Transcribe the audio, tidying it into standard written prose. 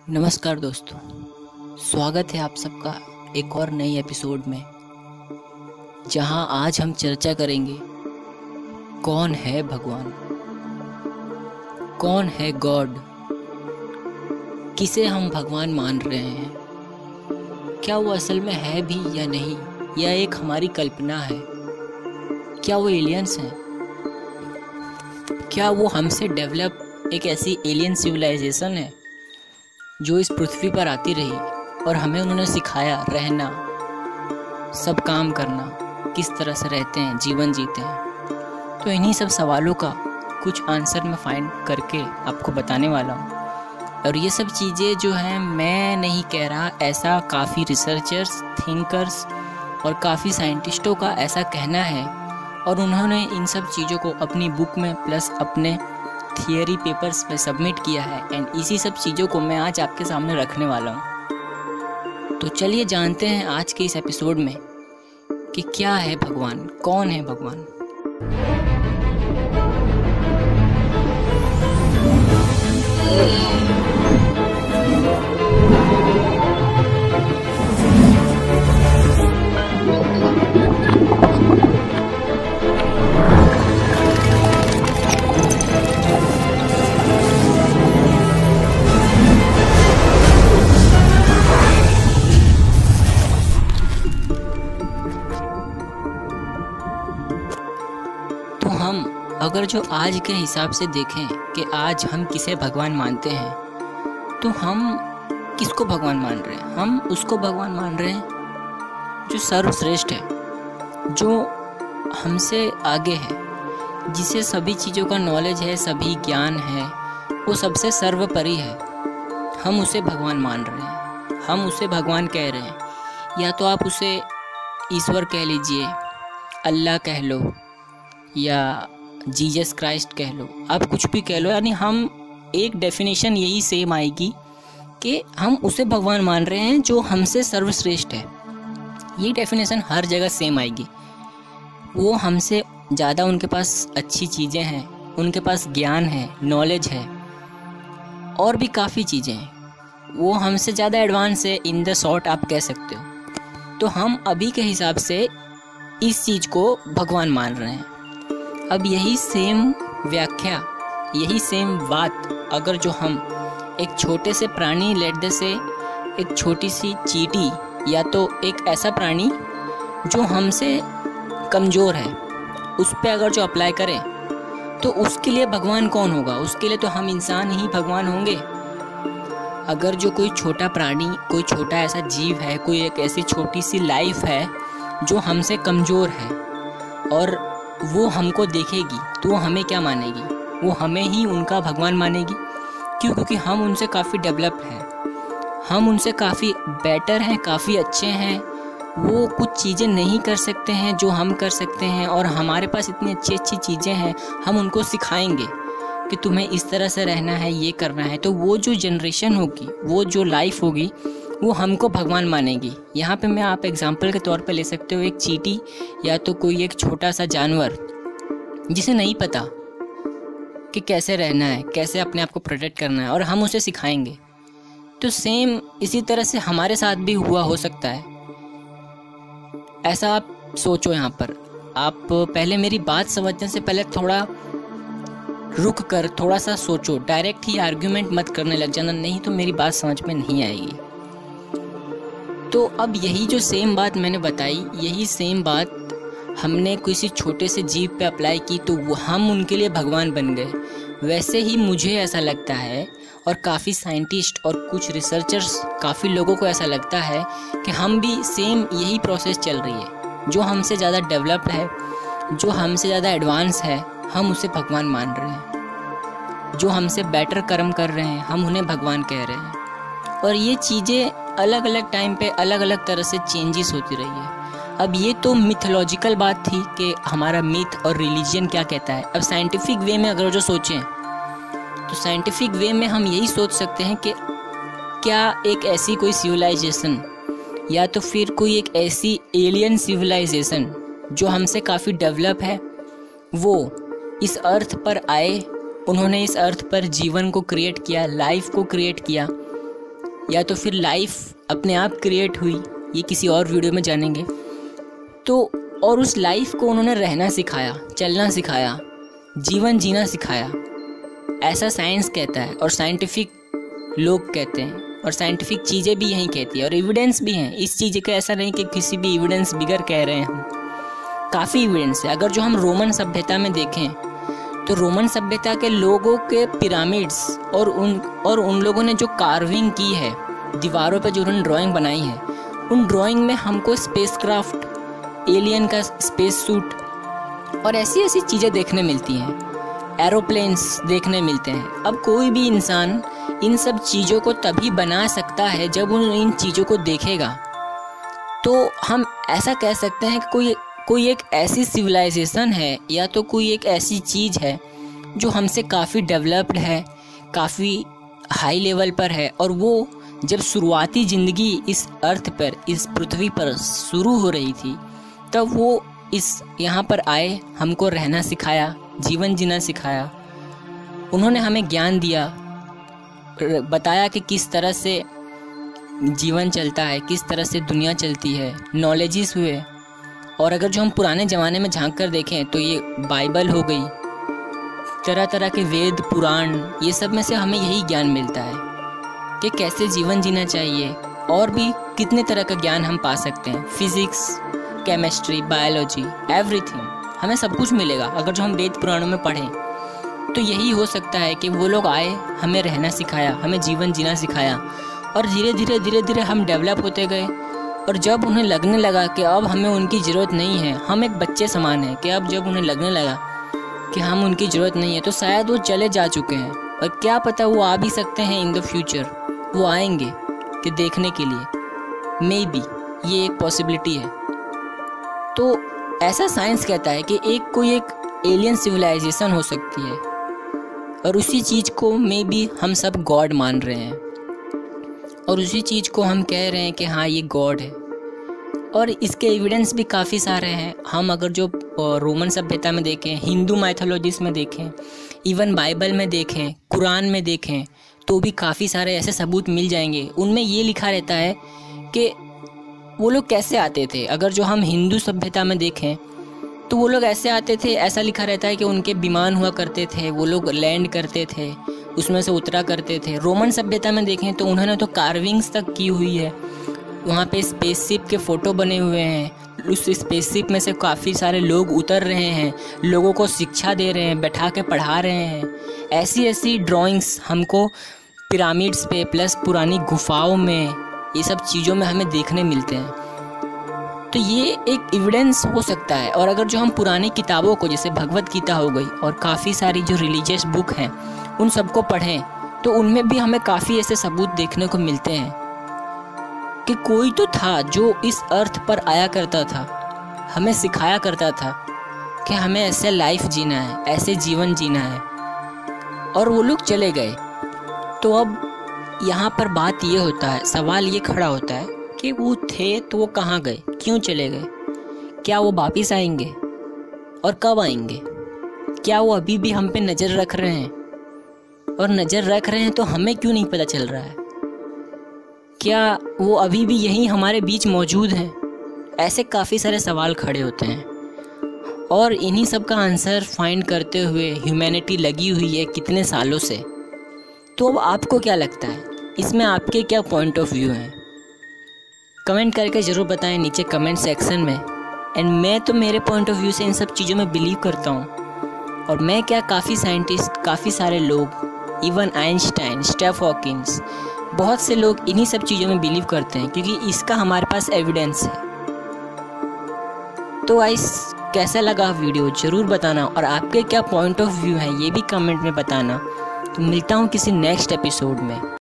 नमस्कार दोस्तों, स्वागत है आप सबका एक और नई एपिसोड में, जहां आज हम चर्चा करेंगे कौन है भगवान, कौन है गॉड, किसे हम भगवान मान रहे हैं, क्या वो असल में है भी या नहीं, या एक हमारी कल्पना है, क्या वो एलियंस हैं, क्या वो हमसे डेवलप एक ऐसी एलियन सिविलाइजेशन है जो इस पृथ्वी पर आती रही और हमें उन्होंने सिखाया रहना, सब काम करना, किस तरह से रहते हैं, जीवन जीते हैं। तो इन्हीं सब सवालों का कुछ आंसर मैं फाइंड करके आपको बताने वाला हूँ। और ये सब चीज़ें जो हैं मैं नहीं कह रहा, ऐसा काफ़ी रिसर्चर्स, थिंकर्स और काफ़ी साइंटिस्टों का ऐसा कहना है और उन्होंने इन सब चीज़ों को अपनी बुक में प्लस अपने थियरी पेपर्स पे सबमिट किया है। एंड इसी सब चीज़ों को मैं आज आपके सामने रखने वाला हूँ। तो चलिए जानते हैं आज के इस एपिसोड में कि क्या है भगवान, कौन है भगवान। तो हम अगर जो आज के हिसाब से देखें कि आज हम किसे भगवान मानते हैं, तो हम किसको भगवान मान रहे हैं? हम उसको भगवान मान रहे हैं जो सर्वश्रेष्ठ है, जो हमसे आगे है, जिसे सभी चीज़ों का नॉलेज है, सभी ज्ञान है, वो सबसे सर्वोपरि है। हम उसे भगवान मान रहे हैं, हम उसे भगवान कह रहे हैं। या तो आप उसे ईश्वर कह लीजिए, अल्लाह कह लो, या जीसस क्राइस्ट कह लो, आप कुछ भी कह लो, यानी हम एक डेफिनेशन यही सेम आएगी कि हम उसे भगवान मान रहे हैं जो हमसे सर्वश्रेष्ठ है। ये डेफिनेशन हर जगह सेम आएगी। वो हमसे ज़्यादा, उनके पास अच्छी चीज़ें हैं, उनके पास ज्ञान है, नॉलेज है और भी काफ़ी चीज़ें हैं, वो हमसे ज़्यादा एडवांस है, इन द शॉर्ट आप कह सकते हो। तो हम अभी के हिसाब से इस चीज़ को भगवान मान रहे हैं। अब यही सेम व्याख्या, यही सेम बात अगर जो हम एक छोटे से प्राणी, लेट दे से एक छोटी सी चींटी, या तो एक ऐसा प्राणी जो हमसे कमज़ोर है, उस पर अगर जो अप्लाई करें तो उसके लिए भगवान कौन होगा? उसके लिए तो हम इंसान ही भगवान होंगे। अगर जो कोई छोटा प्राणी, कोई छोटा ऐसा जीव है, कोई एक ऐसी छोटी सी लाइफ है जो हमसे कमज़ोर है और वो हमको देखेगी, तो वो हमें क्या मानेगी? वो हमें ही उनका भगवान मानेगी। क्यों? क्योंकि हम उनसे काफ़ी डेवलप्ड हैं, हम उनसे काफ़ी बेटर हैं, काफ़ी अच्छे हैं। वो कुछ चीज़ें नहीं कर सकते हैं जो हम कर सकते हैं, और हमारे पास इतनी अच्छी अच्छी चीज़ें हैं, हम उनको सिखाएंगे कि तुम्हें इस तरह से रहना है, ये करना है। तो वो जो जनरेशन होगी, वो जो लाइफ होगी, वो हमको भगवान मानेगी। यहाँ पे मैं आप एग्जांपल के तौर पे ले सकते हो एक चींटी, या तो कोई एक छोटा सा जानवर जिसे नहीं पता कि कैसे रहना है, कैसे अपने आप को प्रोटेक्ट करना है, और हम उसे सिखाएंगे। तो सेम इसी तरह से हमारे साथ भी हुआ हो सकता है। ऐसा आप सोचो। यहाँ पर आप पहले मेरी बात समझने से पहले थोड़ा रुक कर थोड़ा सा सोचो। डायरेक्ट ही आर्ग्यूमेंट मत करने लग जाना, नहीं तो मेरी बात समझ में नहीं आएगी। तो अब यही जो सेम बात मैंने बताई, यही सेम बात हमने किसी छोटे से जीव पे अप्लाई की, तो वो हम उनके लिए भगवान बन गए। वैसे ही मुझे ऐसा लगता है, और काफ़ी साइंटिस्ट और कुछ रिसर्चर्स, काफ़ी लोगों को ऐसा लगता है कि हम भी सेम यही प्रोसेस चल रही है। जो हमसे ज़्यादा डेवलप्ड है, जो हमसे ज़्यादा एडवांस है, हम उसे भगवान मान रहे हैं। जो हमसे बेटर कर्म कर रहे हैं, हम उन्हें भगवान कह रहे हैं। और ये चीज़ें अलग अलग टाइम पे अलग अलग तरह से चेंजेस होती रही है। अब ये तो मिथोलॉजिकल बात थी कि हमारा मिथ और रिलीजन क्या कहता है। अब साइंटिफिक वे में अगर जो सोचें, तो साइंटिफिक वे में हम यही सोच सकते हैं कि क्या एक ऐसी कोई सिविलाइजेशन, या तो फिर कोई एक ऐसी एलियन सिविलाइजेशन जो हमसे काफ़ी डेवलप है, वो इस अर्थ पर आए, उन्होंने इस अर्थ पर जीवन को क्रिएट किया, लाइफ को क्रिएट किया, या तो फिर लाइफ अपने आप क्रिएट हुई, ये किसी और वीडियो में जानेंगे। तो और उस लाइफ को उन्होंने रहना सिखाया, चलना सिखाया, जीवन जीना सिखाया, ऐसा साइंस कहता है और साइंटिफिक लोग कहते हैं और साइंटिफिक चीज़ें भी यही कहती है और एविडेंस भी हैं इस चीज़ का। ऐसा नहीं कि किसी भी एविडेंस बिगर कह रहे हैं हम, काफ़ी एविडेंस है। अगर जो हम रोमन सभ्यता में देखें तो रोमन सभ्यता के लोगों के पिरामिड्स और उन लोगों ने जो कार्विंग की है दीवारों पर, जो उन्होंने ड्राइंग बनाई है, उन ड्राइंग में हमको स्पेसक्राफ्ट, एलियन का स्पेस सूट और ऐसी ऐसी चीज़ें देखने मिलती हैं, एरोप्लेन्स देखने मिलते हैं। अब कोई भी इंसान इन सब चीज़ों को तभी बना सकता है जब इन चीज़ों को देखेगा। तो हम ऐसा कह सकते हैं कि कोई एक ऐसी सिविलाइजेशन है या तो कोई एक ऐसी चीज़ है जो हमसे काफ़ी डेवलप्ड है, काफ़ी हाई लेवल पर है, और वो जब शुरुआती ज़िंदगी इस अर्थ पर, इस पृथ्वी पर शुरू हो रही थी, तब वो इस यहाँ पर आए, हमको रहना सिखाया, जीवन जीना सिखाया। उन्होंने हमें ज्ञान दिया, बताया कि किस तरह से जीवन चलता है, किस तरह से दुनिया चलती है, नॉलेजेस हुए। और अगर जो हम पुराने ज़माने में झांक कर देखें तो ये बाइबल हो गई, तरह तरह के वेद, पुराण, ये सब में से हमें यही ज्ञान मिलता है कि कैसे जीवन जीना चाहिए। और भी कितने तरह का ज्ञान हम पा सकते हैं, फिज़िक्स, केमिस्ट्री, बायोलॉजी, एवरीथिंग, हमें सब कुछ मिलेगा अगर जो हम वेद पुराणों में पढ़ें। तो यही हो सकता है कि वो लोग आए, हमें रहना सिखाया, हमें जीवन जीना सिखाया, और धीरे धीरे हम डेवलप होते गए। और जब उन्हें लगने लगा कि अब हमें उनकी ज़रूरत नहीं है, हम एक बच्चे समान हैं, कि अब जब उन्हें लगने लगा कि हम उनकी ज़रूरत नहीं है, तो शायद वो चले जा चुके हैं, और क्या पता वो आ भी सकते हैं इन द फ्यूचर, वो आएंगे कि देखने के लिए, मे बी ये एक पॉसिबिलिटी है। तो ऐसा साइंस कहता है कि कोई एक एलियन सिविलाइजेशन हो सकती है, और उसी चीज़ को मे बी हम सब गॉड मान रहे हैं, और उसी चीज़ को हम कह रहे हैं कि हाँ ये गॉड है। और इसके एविडेंस भी काफ़ी सारे हैं। हम अगर जो रोमन सभ्यता में देखें, हिंदू माइथोलॉजीज में देखें, इवन बाइबल में देखें, कुरान में देखें, तो भी काफ़ी सारे ऐसे सबूत मिल जाएंगे। उनमें ये लिखा रहता है कि वो लोग कैसे आते थे। अगर जो हम हिंदू सभ्यता में देखें तो वो लोग ऐसे आते थे, ऐसा लिखा रहता है कि उनके विमान हुआ करते थे, वो लोग लैंड करते थे, उसमें से उतरा करते थे। रोमन सभ्यता में देखें तो उन्होंने तो कार्विंग्स तक की हुई है, वहाँ पे स्पेसशिप के फ़ोटो बने हुए हैं, उस स्पेसशिप में से काफ़ी सारे लोग उतर रहे हैं, लोगों को शिक्षा दे रहे हैं, बैठा के पढ़ा रहे हैं। ऐसी ऐसी ड्राइंग्स हमको पिरामिड्स पे प्लस पुरानी गुफाओं में, ये सब चीज़ों में हमें देखने मिलते हैं। तो ये एक एविडेंस हो सकता है। और अगर जो हम पुरानी किताबों को, जैसे भगवत गीता हो गई और काफ़ी सारी जो रिलीजियस बुक हैं, उन सबको पढ़ें तो उनमें भी हमें काफ़ी ऐसे सबूत देखने को मिलते हैं कि कोई तो था जो इस अर्थ पर आया करता था, हमें सिखाया करता था कि हमें ऐसे लाइफ जीना है, ऐसे जीवन जीना है, और वो लोग चले गए। तो अब यहाँ पर बात ये होता है, सवाल ये खड़ा होता है कि वो थे तो वो कहाँ गए, क्यों चले गए, क्या वो वापिस आएंगे और कब आएंगे, क्या वो अभी भी हम पे नज़र रख रहे हैं, और नज़र रख रहे हैं तो हमें क्यों नहीं पता चल रहा है, क्या वो अभी भी यहीं हमारे बीच मौजूद हैं। ऐसे काफ़ी सारे सवाल खड़े होते हैं, और इन्हीं सब का आंसर फाइंड करते हुए ह्यूमैनिटी लगी हुई है कितने सालों से। तो अब आपको क्या लगता है, इसमें आपके क्या पॉइंट ऑफ व्यू हैं, कमेंट करके ज़रूर बताएं नीचे कमेंट सेक्शन में। एंड मैं तो मेरे पॉइंट ऑफ व्यू से इन सब चीज़ों में बिलीव करता हूँ, और मैं क्या, काफ़ी साइंटिस्ट, काफ़ी सारे लोग, इवन आइंस्टाइन, स्टीफन हॉकिंस, बहुत से लोग इन्हीं सब चीज़ों में बिलीव करते हैं, क्योंकि इसका हमारे पास एविडेंस है। तो गाइस, कैसा लगा वीडियो ज़रूर बताना, और आपके क्या पॉइंट ऑफ व्यू है ये भी कमेंट में बताना। तो मिलता हूँ किसी नेक्स्ट एपिसोड में।